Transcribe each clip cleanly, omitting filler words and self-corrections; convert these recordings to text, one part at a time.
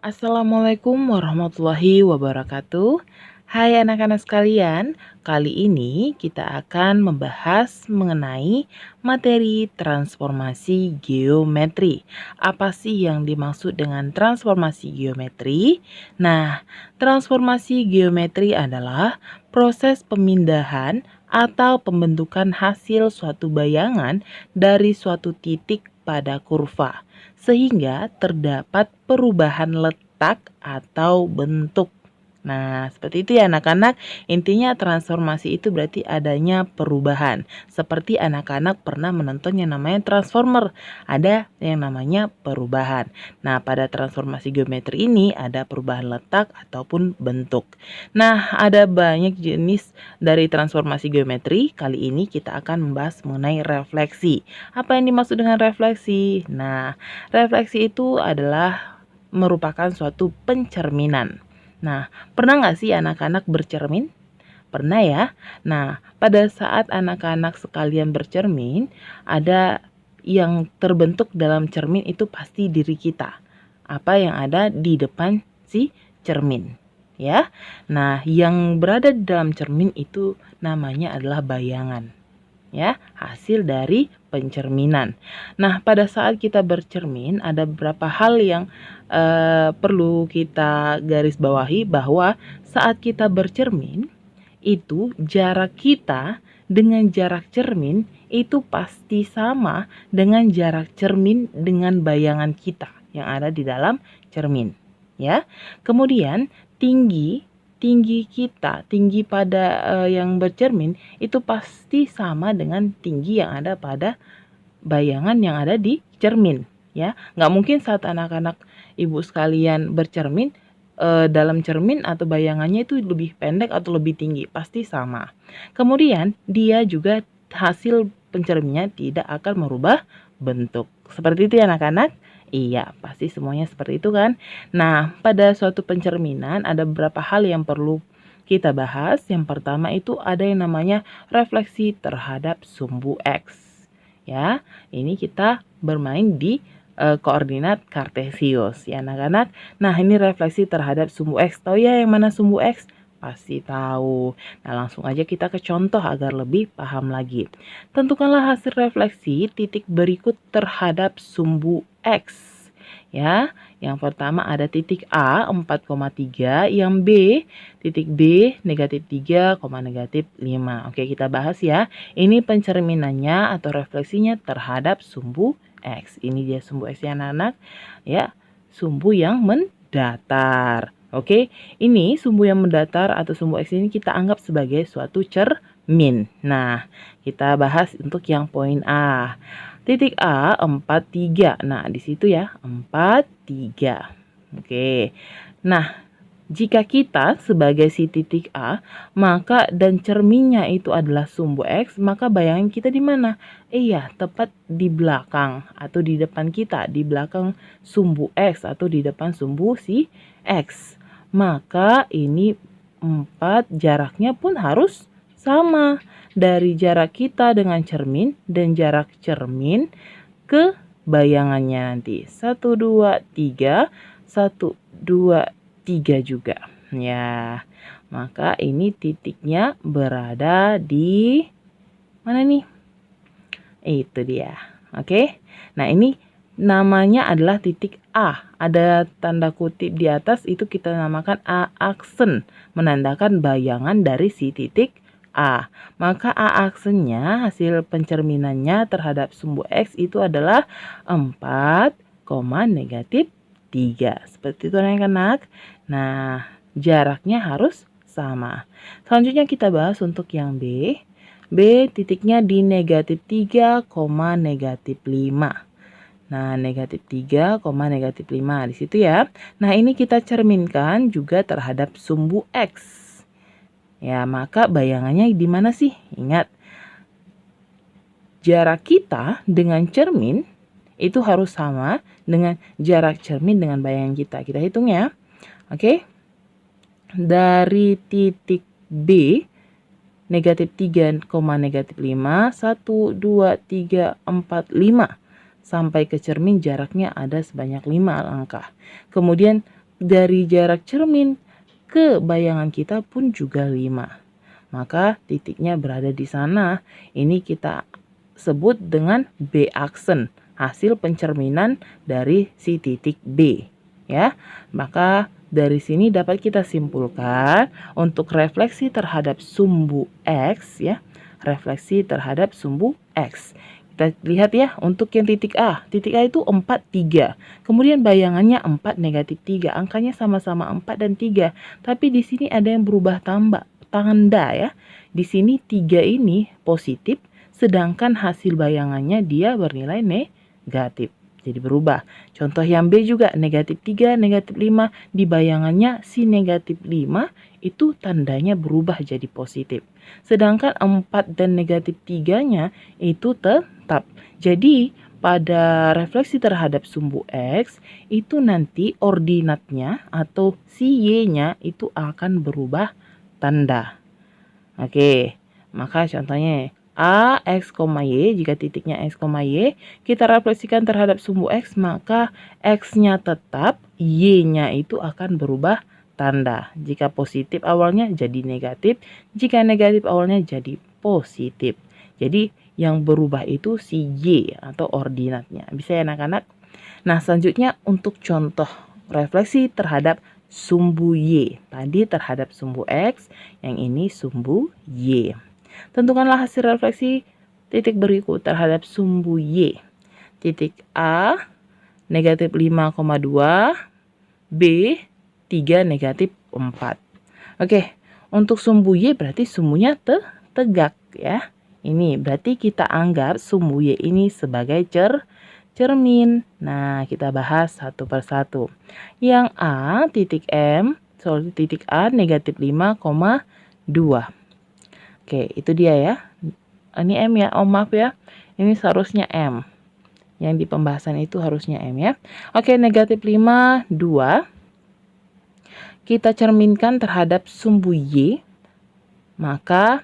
Assalamualaikum warahmatullahi wabarakatuh. Hai anak-anak sekalian, kali ini kita akan membahas mengenai materi transformasi geometri. Apa sih yang dimaksud dengan transformasi geometri? Nah, transformasi geometri adalah proses pemindahan atau pembentukan hasil suatu bayangan dari suatu titik pada kurva, sehingga terdapat perubahan letak atau bentuk. Nah, seperti itu ya anak-anak. Intinya transformasi itu berarti adanya perubahan. Seperti anak-anak pernah menonton yang namanya Transformer. Ada yang namanya perubahan. Nah, pada transformasi geometri ini ada perubahan letak ataupun bentuk. Nah, ada banyak jenis dari transformasi geometri. Kali ini kita akan membahas mengenai refleksi. Apa yang dimaksud dengan refleksi? Nah, refleksi itu adalah merupakan suatu pencerminan. Nah, pernah nggak sih anak-anak bercermin? Pernah ya? Nah, pada saat anak-anak sekalian bercermin, ada yang terbentuk dalam cermin itu pasti diri kita. Apa yang ada di depan si cermin, ya? Nah, yang berada di dalam cermin itu namanya adalah bayangan, ya, hasil dari pencerminan. Nah, pada saat kita bercermin ada beberapa hal yang perlu kita garis bawahi, bahwa saat kita bercermin itu jarak kita dengan jarak cermin itu pasti sama dengan jarak cermin dengan bayangan kita yang ada di dalam cermin, ya. Kemudian tinggi kita, tinggi pada yang bercermin itu pasti sama dengan tinggi yang ada pada bayangan yang ada di cermin, ya. Nggak mungkin saat anak-anak ibu sekalian bercermin, dalam cermin atau bayangannya itu lebih pendek atau lebih tinggi, pasti sama. Kemudian dia juga hasil pencerminnya tidak akan merubah bentuk. Seperti itu ya anak-anak? Iya, pasti semuanya seperti itu kan? Nah, pada suatu pencerminan ada beberapa hal yang perlu kita bahas. Yang pertama itu ada yang namanya refleksi terhadap sumbu X. Ya, ini kita bermain di koordinat kartesius ya anak-anak. Nah, ini refleksi terhadap sumbu X. Tahu ya yang mana sumbu X? Pasti tahu. Nah, langsung aja kita ke contoh agar lebih paham lagi. Tentukanlah hasil refleksi titik berikut terhadap sumbu X. Ya, yang pertama ada titik A 4,3, yang B titik B negatif 3, negatif 5. Oke, kita bahas ya. Ini pencerminannya atau refleksinya terhadap sumbu X. Ini dia sumbu X ya anak-anak, ya, sumbu yang mendatar. Oke, ini sumbu yang mendatar atau sumbu X ini kita anggap sebagai suatu cermin. Nah, kita bahas untuk yang poin A. Titik A 4,3. Nah, di situ ya 4,3. Oke. Nah, jika kita sebagai si titik A, maka dan cerminnya itu adalah sumbu X, maka bayangan kita di mana? Iya, tepat di belakang atau di depan kita, di belakang sumbu X atau di depan sumbu si X. Maka ini 4 jaraknya pun harus sama. Dari jarak kita dengan cermin dan jarak cermin ke bayangannya nanti. 1, 2, 3, 1, 2, 3 juga. Ya, maka ini titiknya berada di mana nih? Itu dia. Oke. Nah, ini namanya adalah titik A. Ada tanda kutip di atas, itu kita namakan A aksen, menandakan bayangan dari si titik A. Maka A aksennya hasil pencerminannya terhadap sumbu X itu adalah 4, negatif 3. Seperti itu anak-anak. Nah, jaraknya harus sama. Selanjutnya kita bahas untuk yang B. B titiknya di negatif 3, negatif 5. Nah, negatif 3, negatif 5 di situ ya. Nah, ini kita cerminkan juga terhadap sumbu X. Ya, maka bayangannya di mana sih? Ingat, jarak kita dengan cermin itu harus sama dengan jarak cermin dengan bayangan kita. Kita hitung ya. Oke. Dari titik B negatif 3, negatif 5, 1, 2, 3, 4, 5. Sampai ke cermin jaraknya ada sebanyak 5 langkah. Kemudian dari jarak cermin ke bayangan kita pun juga 5. Maka titiknya berada di sana. Ini kita sebut dengan B aksen, hasil pencerminan dari si titik B. Ya, maka dari sini dapat kita simpulkan untuk refleksi terhadap sumbu X, ya, refleksi terhadap sumbu X. Kita lihat ya, untuk yang titik A itu 4, 3. Kemudian bayangannya 4, negatif 3. Angkanya sama-sama 4 dan 3. Tapi di sini ada yang berubah tanda ya. Di sini 3 ini positif, sedangkan hasil bayangannya dia bernilai negatif. Jadi berubah. Contoh yang B juga negatif 3, negatif 5. Di bayangannya si negatif 5 itu tandanya berubah jadi positif. Sedangkan 4 dan negatif 3-nya itu tetap. Jadi pada refleksi terhadap sumbu X itu nanti ordinatnya atau si Y-nya itu akan berubah tanda. Oke, maka contohnya A, X, Y, jika titiknya X, Y, kita refleksikan terhadap sumbu X, maka X-nya tetap, Y-nya itu akan berubah tanda. Jika positif awalnya jadi negatif, jika negatif awalnya jadi positif. Jadi yang berubah itu si Y atau ordinatnya. Bisa ya anak-anak? Nah, selanjutnya untuk contoh refleksi terhadap sumbu Y. Tadi terhadap sumbu X, yang ini sumbu Y. Tentukanlah hasil refleksi titik berikut terhadap sumbu Y. Titik A, negatif 5,2, B, 3, negatif 4. Oke, untuk sumbu Y berarti sumbunya tegak ya. Ini berarti kita anggap sumbu Y ini sebagai cermin. Nah, kita bahas satu persatu. Yang A, titik titik A, negatif 5,2. Oke, itu dia ya. Ini M ya, maaf ya. Ini seharusnya M. Yang di pembahasan itu harusnya M ya. Oke, negatif 5, 2. Kita cerminkan terhadap sumbu Y. Maka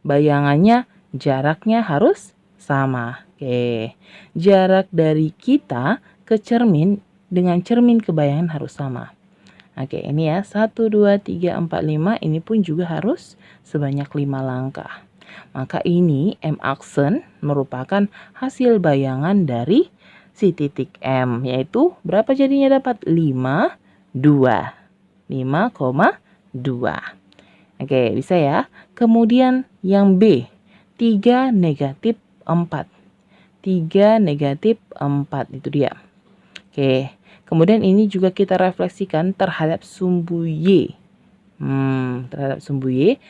bayangannya jaraknya harus sama. Oke, jarak dari kita ke cermin dengan cermin ke bayangan harus sama. Oke, ini ya 1, 2, 3, 4, 5. Ini pun juga harus sebanyak 5 langkah. Maka ini M aksen merupakan hasil bayangan dari si titik M. Yaitu berapa jadinya dapat? 5, 2. 5,2. Oke, bisa ya. Kemudian yang B. 3, negatif 4. 3, negatif 4. Itu dia. Oke. Kemudian ini juga kita refleksikan terhadap sumbu Y. Terhadap sumbu Y,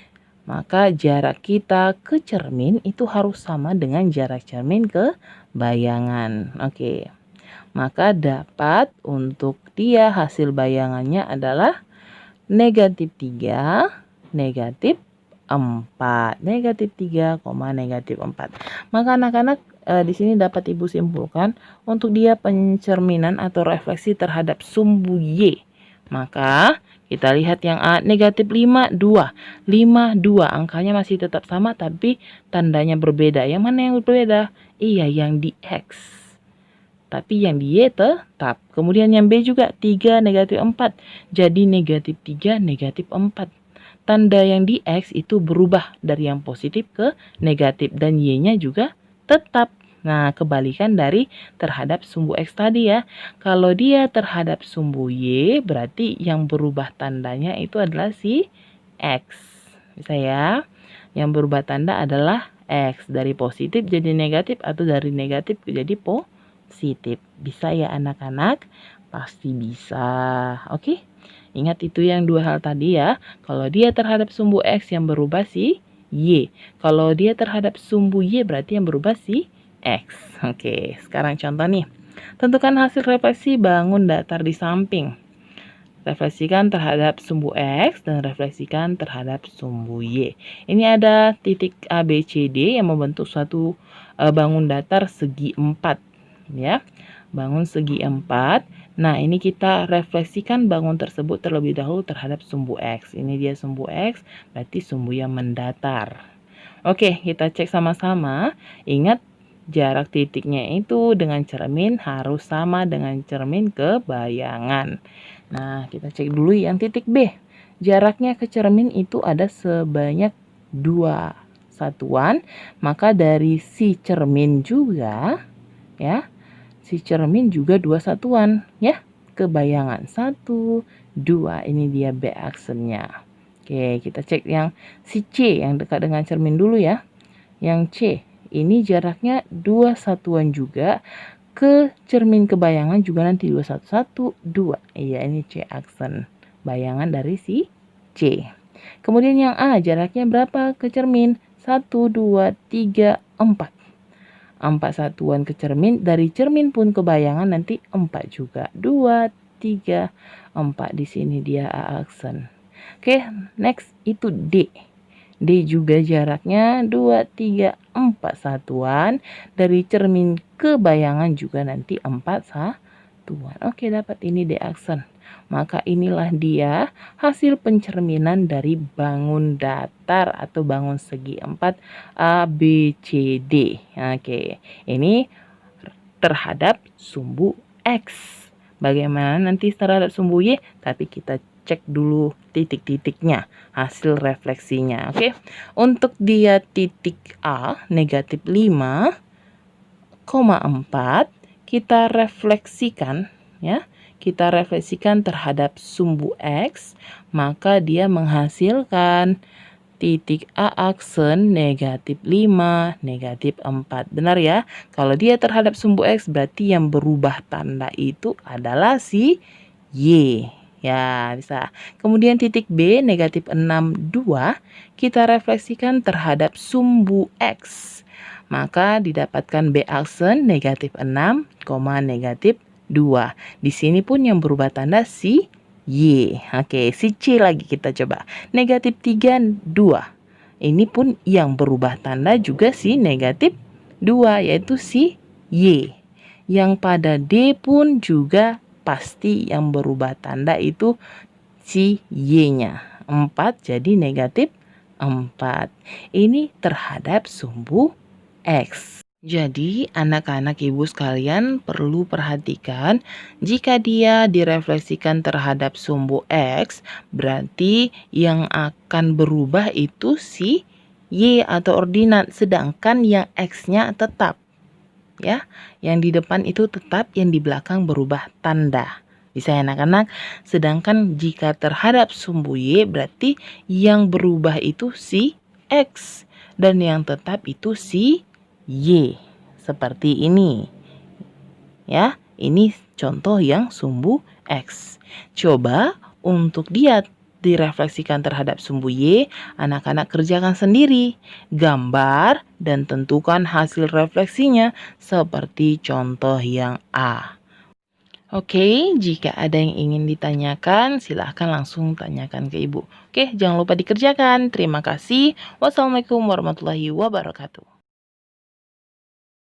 maka jarak kita ke cermin itu harus sama dengan jarak cermin ke bayangan. Oke. Maka dapat untuk dia hasil bayangannya adalah negatif 3, negatif 4. Negatif 3, negatif 4. Maka anak-anak di sini dapat Ibu simpulkan untuk dia pencerminan atau refleksi terhadap sumbu Y. Maka kita lihat yang A, negatif 5, 2. 5, 2. Angkanya masih tetap sama tapi tandanya berbeda. Yang mana yang berbeda? Iya, yang di X. Tapi yang di Y tetap. Kemudian yang B juga 3, negatif 4. Jadi negatif 3, negatif 4. Tanda yang di X itu berubah dari yang positif ke negatif. Dan Y-nya juga tetap. Nah, kebalikan dari terhadap sumbu X tadi ya. Kalau dia terhadap sumbu Y, berarti yang berubah tandanya itu adalah si X. Bisa ya? Yang berubah tanda adalah X. Dari positif jadi negatif atau dari negatif jadi positif. Bisa ya anak-anak? Pasti bisa. Oke? Ingat itu yang dua hal tadi ya. Kalau dia terhadap sumbu X yang berubah si Y. Kalau dia terhadap sumbu Y berarti yang berubah si X. Oke, sekarang contoh nih. Tentukan hasil refleksi bangun datar di samping. Refleksikan terhadap sumbu X dan refleksikan terhadap sumbu Y. Ini ada titik A, B, C, D yang membentuk suatu bangun datar segi 4. Ya, bangun segi 4. Nah, ini kita refleksikan bangun tersebut terlebih dahulu terhadap sumbu X. Ini dia sumbu X, berarti sumbu yang mendatar. Oke, kita cek sama-sama. Ingat, jarak titiknya itu dengan cermin harus sama dengan cermin ke bayangan. Nah, kita cek dulu yang titik B. Jaraknya ke cermin itu ada sebanyak 2 satuan. Maka dari si cermin juga, ya, si cermin juga 2 satuan, ya, ke bayangan. 1, 2, ini dia B aksennya. Oke, kita cek yang si C yang dekat dengan cermin dulu ya. Yang C, ini jaraknya 2 satuan juga ke cermin ke bayangan juga nanti 2, 1, 1, 2. Iya, ini C aksen. Bayangan dari si C. Kemudian yang A, jaraknya berapa ke cermin? 1, 2, 3, 4. 4 satuan ke cermin, dari cermin pun ke bayangan nanti 4 juga. 2, 3, 4. Di sini dia A aksen. Oke, next itu D. D juga jaraknya 2, 3, 4 satuan. Dari cermin ke bayangan juga nanti 4 satuan. Oke, dapat ini D aksen. Maka inilah dia hasil pencerminan dari bangun datar atau bangun segi 4 A, B, C, D. Oke, ini terhadap sumbu X. Bagaimana nanti terhadap sumbu Y? Tapi kita cek dulu titik-titiknya, hasil refleksinya. Oke, untuk dia titik A negatif 5,4 kita refleksikan, ya. Kita refleksikan terhadap sumbu X, maka dia menghasilkan titik A aksen negatif 5, negatif 4. Benar ya? Kalau dia terhadap sumbu X berarti yang berubah tanda itu adalah si Y. Ya, bisa. Kemudian titik B negatif 6, 2 kita refleksikan terhadap sumbu X. Maka didapatkan B aksen negatif 6, negatif 2. Di sini pun yang berubah tanda si Y. Oke, si C lagi kita coba. Negatif 3, 2. Ini pun yang berubah tanda juga si negatif 2, yaitu si Y. Yang pada D pun juga pasti yang berubah tanda itu si Y-nya. 4 jadi negatif 4. Ini terhadap sumbu X. Jadi, anak-anak ibu sekalian perlu perhatikan jika dia direfleksikan terhadap sumbu X, berarti yang akan berubah itu si Y atau ordinat, sedangkan yang X-nya tetap. Ya, yang di depan itu tetap, yang di belakang berubah tanda. Bisa ya anak-anak? Sedangkan jika terhadap sumbu Y, berarti yang berubah itu si X, dan yang tetap itu si Y. Seperti ini. Ya, ini contoh yang sumbu X. Coba untuk dia direfleksikan terhadap sumbu Y, anak-anak kerjakan sendiri. Gambar dan tentukan hasil refleksinya seperti contoh yang A. Oke, jika ada yang ingin ditanyakan, silahkan langsung tanyakan ke Ibu. Oke, jangan lupa dikerjakan. Terima kasih. Wassalamualaikum warahmatullahi wabarakatuh.